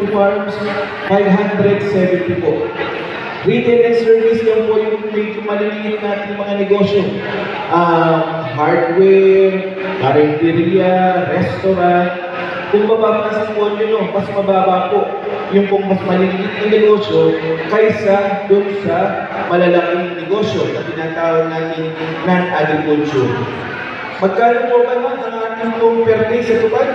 Poultry Farms, 570 po. Retail and service lang po yung medyo maliliit natin mga negosyo. Hardware, karinderya, restaurant. Kung mapapansin po nyo, mas mababa po yung kung mas maliliit na negosyo kaysa doon sa malalaking negosyo na tinatawag natin non-agriculture. Magkano po ba ang ating pong per day sa Tupad?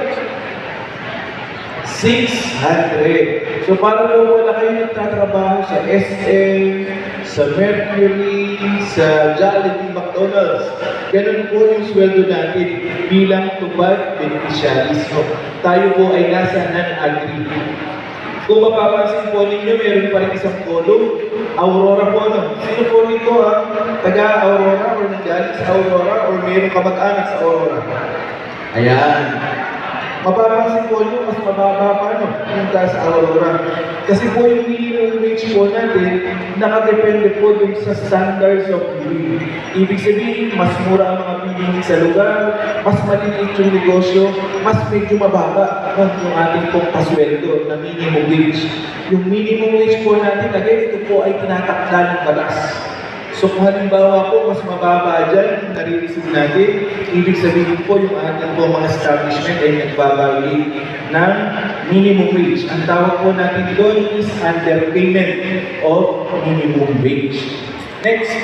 600. So para po wala kayo nagtatrabaho sa SM, sa Mercury, sa Jollibee, McDonald's. Ganun po yung sweldo natin bilang Tupad beneficiaries. So, tayo po ay nasa non-agri. Kung mapapansin po ninyo, meron pa rin isang column, Aurora po. No? Sino po nito taga-Aurora or nanggaling sa Aurora or meron kamag-anak sa Aurora? Ayan. Mapapansin po nyo, mas mababa pa yung sa Aurora. Kasi po yung minimum wage po natin, nakadepende po dun sa standards of living. Ibig sabihin, mas mura ang mga bilihin sa lugar, mas maliliit yung negosyo, mas medyo mababa yung ating pong pasweldo na minimum wage. Yung minimum wage po natin, again, ito po ay tinatakda ng batas. So kung halimbawa po, mas mababa dyan, yung nare-receive natin, ibig sabihin po yung ating po mga establishment ay nagbabalik ng minimum wage. Ang tawag po natin doon is underpayment of minimum wage. Next.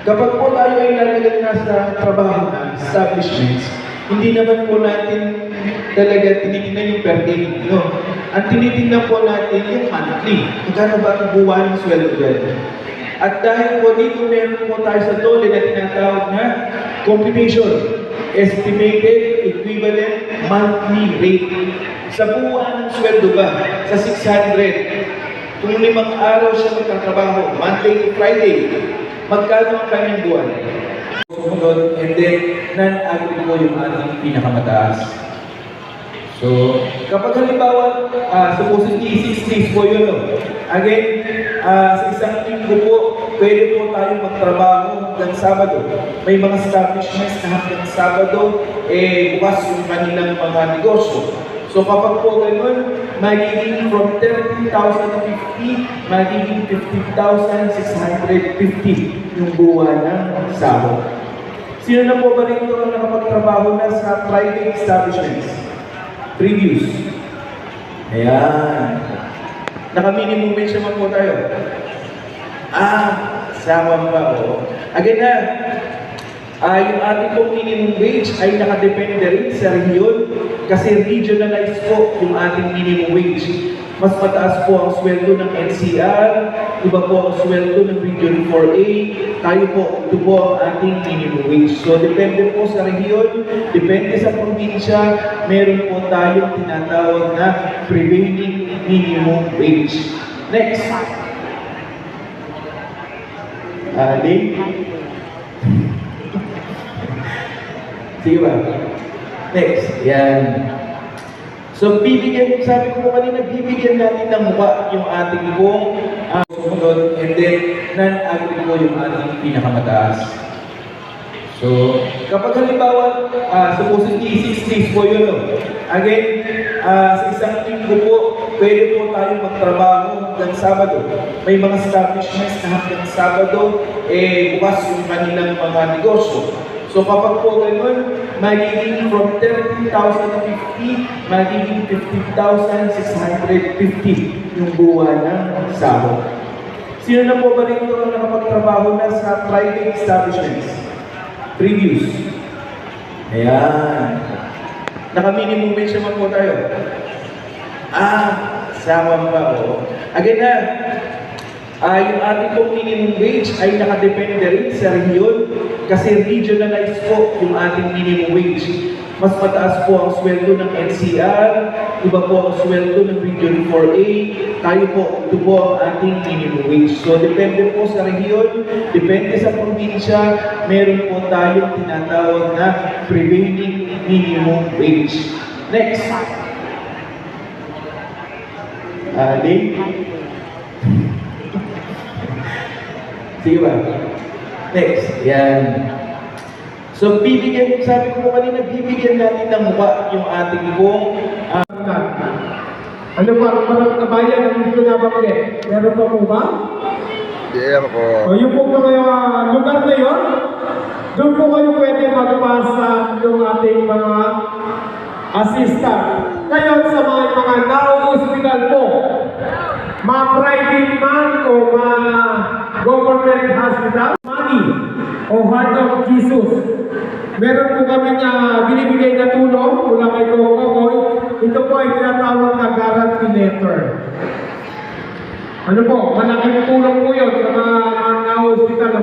Kapag po tayo ay nalagay na sa trabaho ng establishments, hindi naman po natin talaga tinitingnan yung per day, no? Ang tinitingnan po natin yung monthly. Magkano ba ang buwan ng sweldo dyan? At dahil po dito meron po tayo sa DOLE na tinatawag na computation, estimated equivalent monthly rate. Sa buwan ng sweldo ba? Sa 600. Kung 5 araw siya magtatrabaho, Monday to Friday, magkano ang kanyang buwan? Sumunod, and then non-agri po yung ating pinakamataas. So, kapag halimbawa, supposedly 6 days po yun, no? Again, sa isang linggo po, pwede po tayo magtrabaho hanggang Sabado. May mga establishments na hanggang Sabado, bukas yung kanilang mga negosyo. So kapag po ganun, magiging from 13,050, magiging 15,650 yung buwan ng sahod. Sino na po ba rito ang nakapagtrabaho na sa private establishments? Previous. Ayan. Naka-minimum wage naman po tayo. Sama ba o? Again na, yung ating pong minimum wage ay nakadepende rin sa region kasi regionalized po yung ating minimum wage. Mas mataas po ang sweldo ng NCR, iba po ang sweldo ng Region 4A, tayo po, ito po ang ating minimum wage. So, depende po sa region, depende sa probinsya, meron po tayong tinatawag na prevailing minimum wage. Next. Link. Sige ba? Next. Yan. So, sabi ko kanina, bibigyan natin ng mukha yung ating pong sumunod, and then non-agri po yung ating pinakamataas. So, kapag halimbawa, supposedly 6 days po yun, no? Again, sa isang linggo po, pwede po tayo magtrabaho hanggang Sabado. May mga establishments na hanggang Sabado, bukas yung kanilang mga negosyo. So kapag po ganun, magiging from 13,050, magiging 15,650 yung buwan ng sahod. Sino na po ba rito ang nakapagtrabaho na sa private establishments? Previous. Ayan. Naka-minimum wage naman po tayo. Sama ba o? Again na, yung ating pong minimum wage ay nakadepende rin sa region kasi regionalized po yung ating minimum wage. Mas mataas po ang sweldo ng NCR, iba po ang sweldo ng Region 4A, tayo po, ito po ang ating minimum wage. So, depende po sa region, depende sa probinsya, meron po tayong tinatawag na prevailing minimum wage. Next. Link. Sige ba? Next. Yan. So, sabi ko kanina, bibigyan natin ng mukha yung ating pong Ano pa, parang kabayan ang gusto na bakit? Meron pa po ba? Yeah po. O yung po mga lugar na yun, doon po kayo pwede magpasa ng ating mga assistant. Ngayon sa mga na-hospital po, mga private man o mga government hospital, money o Heart of Jesus. Meron po kami binibigay na tulong mula kay Kokoy. Ito po ay tinatawag na guarantee letter. Ano po, malaking tulong po yun sa mga na-hospital na